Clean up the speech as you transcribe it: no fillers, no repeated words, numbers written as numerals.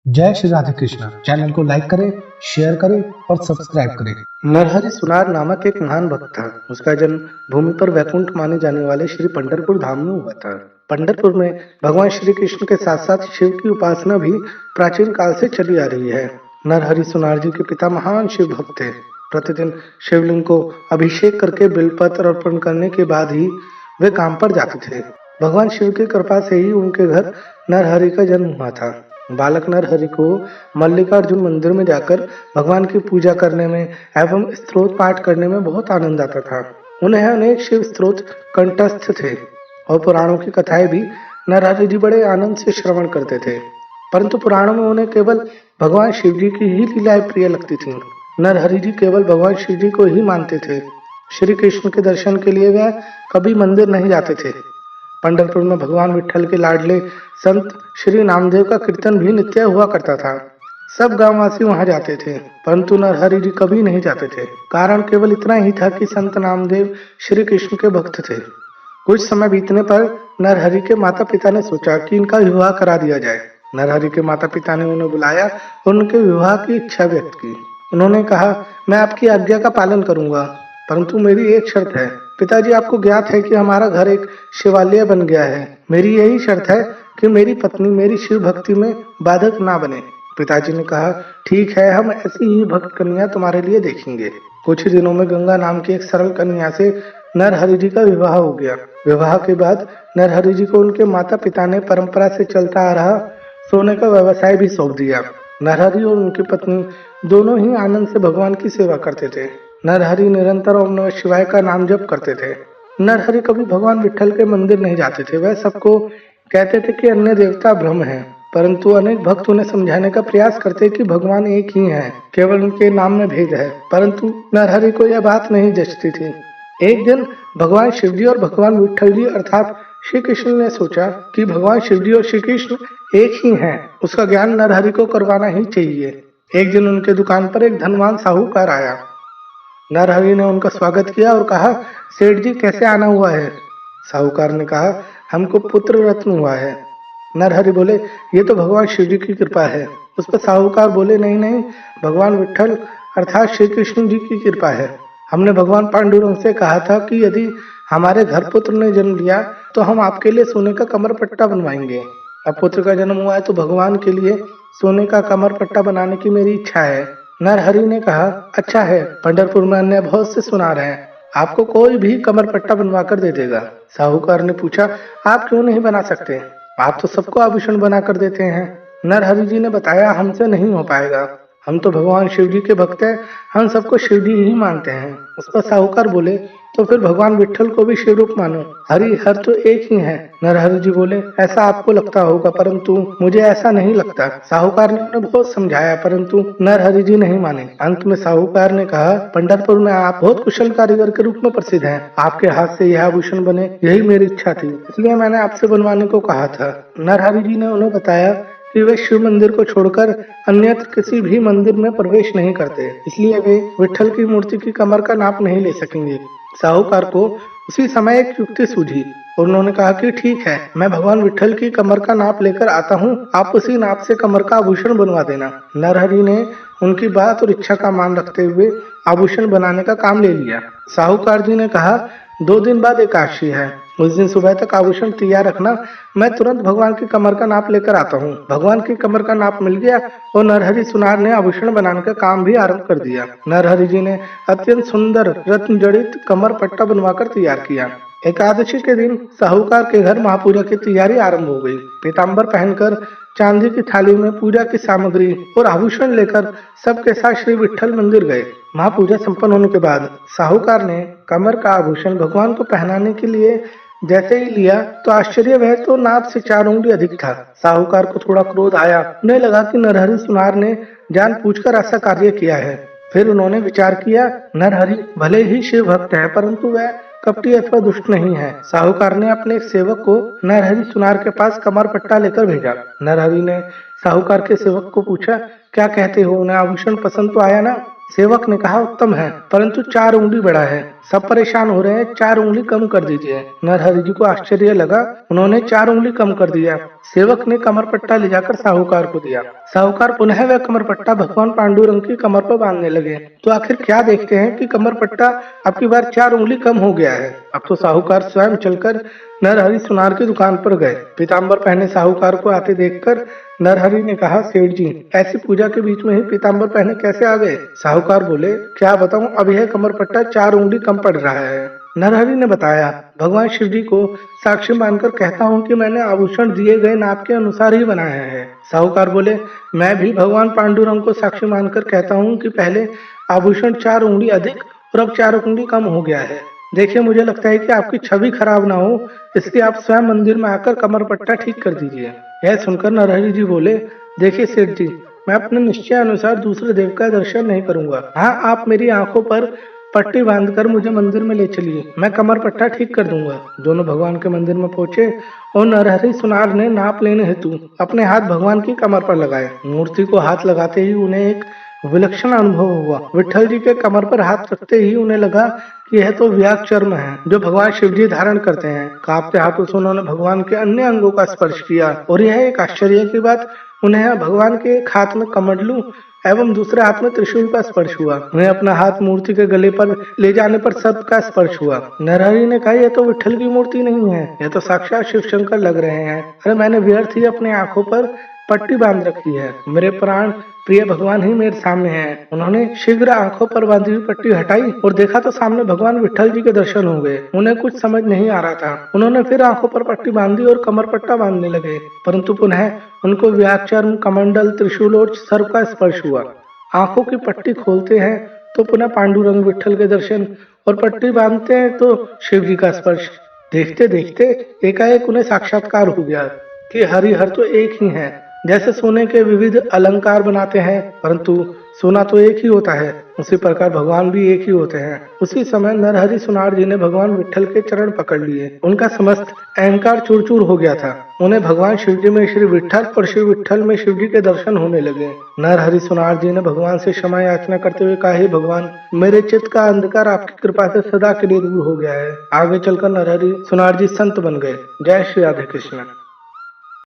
जय श्री राधे कृष्ण। चैनल को लाइक करें, शेयर करें और सब्सक्राइब करें। नरहरि सुनार नामक एक महान भक्त था। उसका जन्म भूमि पर वैकुंठ माने जाने वाले श्री पंढरपुर धाम में हुआ था। पंढरपुर में भगवान श्री कृष्ण के साथ साथ शिव की उपासना भी प्राचीन काल से चली आ रही है। नरहरि सुनार जी के पिता महान शिव भक्त थे। प्रतिदिन शिवलिंग को अभिषेक करके बेलपत्र अर्पण करने के बाद ही वे काम पर जाते थे। भगवान शिव की कृपा से ही उनके घर नरहरि का जन्म हुआ था। बालक नरहरि को मल्लिकार्जुन मंदिर में जाकर भगवान की पूजा करने में एवं स्तोत्र पाठ करने में बहुत आनंद आता था। उन्हें अनेक शिव स्तोत्र कंठस्थ थे और पुराणों की कथाएं भी नरहरि जी बड़े आनंद से श्रवण करते थे। परंतु पुराणों में उन्हें केवल भगवान शिव जी की ही लीलाएं प्रिय लगती थीं। नरहरि जी केवल भगवान शिव जी को ही मानते थे। श्री कृष्ण के दर्शन के लिए वे कभी मंदिर नहीं जाते थे। पंढरपुर में भगवान विट्ठल के लाडले संत श्री नामदेव का कीर्तन भी नित्य हुआ करता था। सब गांववासी वहां जाते थे, परंतु नरहरि जी कभी नहीं जाते थे। कारण केवल इतना ही था कि संत नामदेव श्री कृष्ण के भक्त थे। कुछ समय बीतने पर नरहरि के माता पिता ने सोचा कि इनका विवाह करा दिया जाए। नरहरि के माता पिता ने उन्हें बुलाया और उनके विवाह की इच्छा व्यक्त की। उन्होंने कहा, मैं आपकी आज्ञा का पालन करूंगा, परंतु मेरी एक शर्त है। पिताजी, आपको ज्ञात है कि हमारा घर एक शिवालय बन गया है। मेरी यही शर्त है कि मेरी पत्नी मेरी शिव भक्ति में बाधक ना बने। पिताजी ने कहा, ठीक है, हम ऐसी ही भक्त कन्या तुम्हारे लिए देखेंगे। कुछ ही दिनों में गंगा नाम की एक सरल कन्या से नरहरि जी का विवाह हो गया। विवाह के बाद नरहरि जी को उनके माता पिता ने परंपरा से चलता आ रहा सोने का व्यवसाय भी सौंप दिया। नरहरि और उनकी पत्नी दोनों ही आनंद से भगवान की सेवा करते थे। नरहरि निरंतर ओम नमः शिवाय का नाम जप करते थे। नरहरि कभी भगवान विट्ठल के मंदिर नहीं जाते थे। वह सबको कहते थे कि अन्य देवता भ्रम है, परंतु अनेक भक्त उन्हें समझाने का प्रयास करते कि भगवान एक ही हैं, केवल उनके नाम में भेद है। परंतु नरहरि को यह बात नहीं जचती थी। एक दिन भगवान शिवजी और भगवान विट्ठल जी अर्थात श्री कृष्ण ने सोचा कि भगवान शिवजी और श्री कृष्ण एक ही हैं। उसका ज्ञान नरहरि को करवाना ही चाहिए। एक दिन उनके दुकान पर एक धनवान साहूकार आया। नरहरि ने उनका स्वागत किया और कहा, सेठ जी, कैसे आना हुआ है? साहूकार ने कहा, हमको पुत्र रत्न हुआ है। नरहरि बोले, ये तो भगवान शिव जी की कृपा है। उस पर साहूकार बोले, नहीं नहीं, भगवान विट्ठल अर्थात श्री कृष्ण जी की कृपा है। हमने भगवान पांडुरंग से कहा था कि यदि हमारे घर पुत्र ने जन्म लिया तो हम आपके लिए सोने का कमर पट्टा बनवाएंगे। अब पुत्र का जन्म हुआ है तो भगवान के लिए सोने का कमर पट्टा बनाने की मेरी इच्छा है। नरहरि ने कहा, अच्छा है, पंढरपुर में अन्य बहुत से सुनार हैं, आपको कोई भी कमर पट्टा बनवा कर दे देगा। साहूकार ने पूछा, आप क्यों नहीं बना सकते? आप तो सबको आभूषण बना कर देते हैं। नरहरि जी ने बताया, हमसे नहीं हो पाएगा। हम तो भगवान शिव जी के भक्त हैं, हम सबको शिव जी ही मानते हैं। उस पर साहूकार बोले, तो फिर भगवान विट्ठल को भी शिव रूप मानो, हरि हर तो एक ही है। नरहरि जी बोले, ऐसा आपको लगता होगा, परंतु मुझे ऐसा नहीं लगता। साहूकार ने उन्हें बहुत समझाया, परंतु नरहरि जी नहीं माने। अंत में साहूकार ने कहा, पंढरपुर में आप बहुत कुशल कारीगर के रूप में प्रसिद्ध हैं। आपके हाथ से यह आभूषण बने, यही मेरी इच्छा थी, इसलिए मैंने आपसे बनवाने को कहा था। नरहरि जी ने उन्हें बताया कि वे शिव मंदिर को छोड़कर अन्यत्र किसी भी मंदिर में प्रवेश नहीं करते, इसलिए वे विट्ठल की मूर्ति की कमर का नाप नहीं ले सकेंगे। साहूकार को उसी समय एक युक्ति सूझी और उन्होंने कहा कि ठीक है, मैं भगवान विट्ठल की कमर का नाप लेकर आता हूँ, आप उसी नाप से कमर का आभूषण बनवा देना। नरहरि ने उनकी बात और इच्छा का मान रखते हुए आभूषण बनाने का काम ले लिया। साहूकार जी ने कहा, 2 दिन बाद एकादशी है, उस दिन सुबह तक आभूषण तैयार रखना, मैं तुरंत भगवान की कमर का नाप लेकर आता हूँ। भगवान की कमर का नाप मिल गया और नरहरि सुनार ने आभूषण बनाने का काम भी आरंभ कर दिया। नरहरि जी ने अत्यंत सुंदर रत्न जड़ित कमर पट्टा बनवाकर तैयार किया। एकादशी के दिन साहूकार के घर महापूजा की तैयारी आरंभ हो गई। पीताम्बर पहनकर चांदी की थाली में पूजा की सामग्री और आभूषण लेकर सबके साथ श्री विट्ठल मंदिर गए। महापूजा संपन्न होने के बाद साहूकार ने कमर का आभूषण भगवान को पहनाने के लिए जैसे ही लिया तो आश्चर्य, वह तो नाप से 4 उंगली अधिक था। साहूकार को थोड़ा क्रोध आया। उन्हें लगा कि नरहरि सुनार ने जानबूझकर ऐसा कार्य किया है। फिर उन्होंने विचार किया, नरहरि भले ही शिव भक्त है, परंतु वह कपटी अथवा दुष्ट नहीं है। साहूकार ने अपने एक सेवक को नरहरि सुनार के पास कमर पट्टा लेकर भेजा। नरहरि ने साहूकार के सेवक को पूछा, क्या कहते हो, उन्हें आभूषण पसंद तो आया ना? सेवक ने कहा, उत्तम है, परंतु 4 उंगली बड़ा है। सब परेशान हो रहे हैं, 4 उंगली कम कर दीजिए। नरहरि जी को आश्चर्य लगा, उन्होंने 4 उंगली कम कर दिया। सेवक ने कमरपट्टा ले जाकर साहूकार को दिया। साहूकार पुनः वह कमरपट्टा भगवान पांडुरंग की कमर पर बांधने लगे। तो आखिर क्या देखते हैं कि कमरपट्टा अब की बार 4 उंगली कम हो गया है। अब तो साहूकार स्वयं चलकर नरहरि सुनार की दुकान पर गए। पीताम्बर पहने साहूकार को आते देखकर नरहरि ने कहा, सेठ जी, ऐसी पूजा के बीच में ही पीताम्बर पहने कैसे आ गए? साहूकार बोले, क्या बताऊं, अब यह कमरपट्टा 4 उंगली कम पड़ रहा है। नरहरि ने बताया, भगवान शिव जी को साक्षी मानकर कहता हूँ कि मैंने आभूषण दिए गए नाप के अनुसार ही बनाया है। साहूकार बोले, मैं भी भगवान पांडुरंग को साक्षी मानकर कहता हूँ कि पहले आभूषण 4 उंगली अधिक और अब 4 उंगली कम हो गया है। देखिए, मुझे लगता है कि आपकी छवि खराब ना हो, इसलिए आप स्वयं मंदिर में आकर कमरपट्टा ठीक कर दीजिए। यह सुनकर नरहरि जी बोले, देखिए सेठ जी, मैं अपने निश्चय अनुसार दूसरे देव का दर्शन नहीं करूंगा। हाँ, आप मेरी आंखों पर पट्टी बांधकर मुझे मंदिर में ले चलिए, मैं कमरपट्टा ठीक कर दूंगा। दोनों भगवान के मंदिर में पहुंचे और नरहरि सुनार ने नाप लेने हेतु अपने हाथ भगवान की कमर पर लगाए। मूर्ति को हाथ लगाते ही उन्हें एक विलक्षण अनुभव हुआ। विट्ठल जी के कमर पर हाथ रखते ही उन्हें लगा कि यह तो व्याग चर्म है जो भगवान शिव जी धारण करते हैं। कांपते हाथों से उन्होंने भगवान के अन्य अंगों का स्पर्श किया और यह एक आश्चर्य की बात, उन्हें भगवान के एक हाथ में कमंडलू एवं दूसरे हाथ में त्रिशूल का स्पर्श हुआ। उन्हें अपना हाथ मूर्ति के गले पर ले जाने पर सबका स्पर्श हुआ। नरहरि ने कहा, यह तो विट्ठल की मूर्ति नहीं है, यह तो साक्षात शिव शंकर लग रहे हैं। अरे मैंने व्यर्थ ही अपनी आंखों पर पट्टी बांध रखी है, मेरे प्राण प्रिय भगवान ही मेरे सामने हैं। उन्होंने शीघ्र आंखों पर बांधी हुई पट्टी हटाई और देखा तो सामने भगवान विट्ठल जी के दर्शन हो गए। उन्हें कुछ समझ नहीं आ रहा था। उन्होंने फिर आंखों पर पट्टी बांधी और कमरपट्टा बांधने लगे, परंतु पुनः उनको व्यागचर्म, कमंडल, त्रिशूल और सर्प का स्पर्श हुआ। आंखों की पट्टी खोलते हैं तो पुनः पांडुरंग विट्ठल के दर्शन और पट्टी बांधते हैं तो शिव जी का स्पर्श। देखते देखते एकाएक उन्हें साक्षात्कार हो गया कि हरिहर तो एक ही है। जैसे सोने के विविध अलंकार बनाते हैं, परंतु सोना तो एक ही होता है, उसी प्रकार भगवान भी एक ही होते हैं। उसी समय नरहरि सुनार जी ने भगवान विट्ठल के चरण पकड़ लिए। उनका समस्त अहंकार चूर चूर हो गया था। उन्हें भगवान शिव जी में श्री विट्ठल और श्री विट्ठल में शिव जी के दर्शन होने लगे। नरहरि सुनार जी ने भगवान से क्षमा याचना करते हुए कहा, हे भगवान, मेरे चित्त का अंधकार आपकी कृपा से सदा के लिए दूर हो गया है। आगे चलकर नरहरि सुनार जी संत बन गए। जय श्री राधे कृष्ण।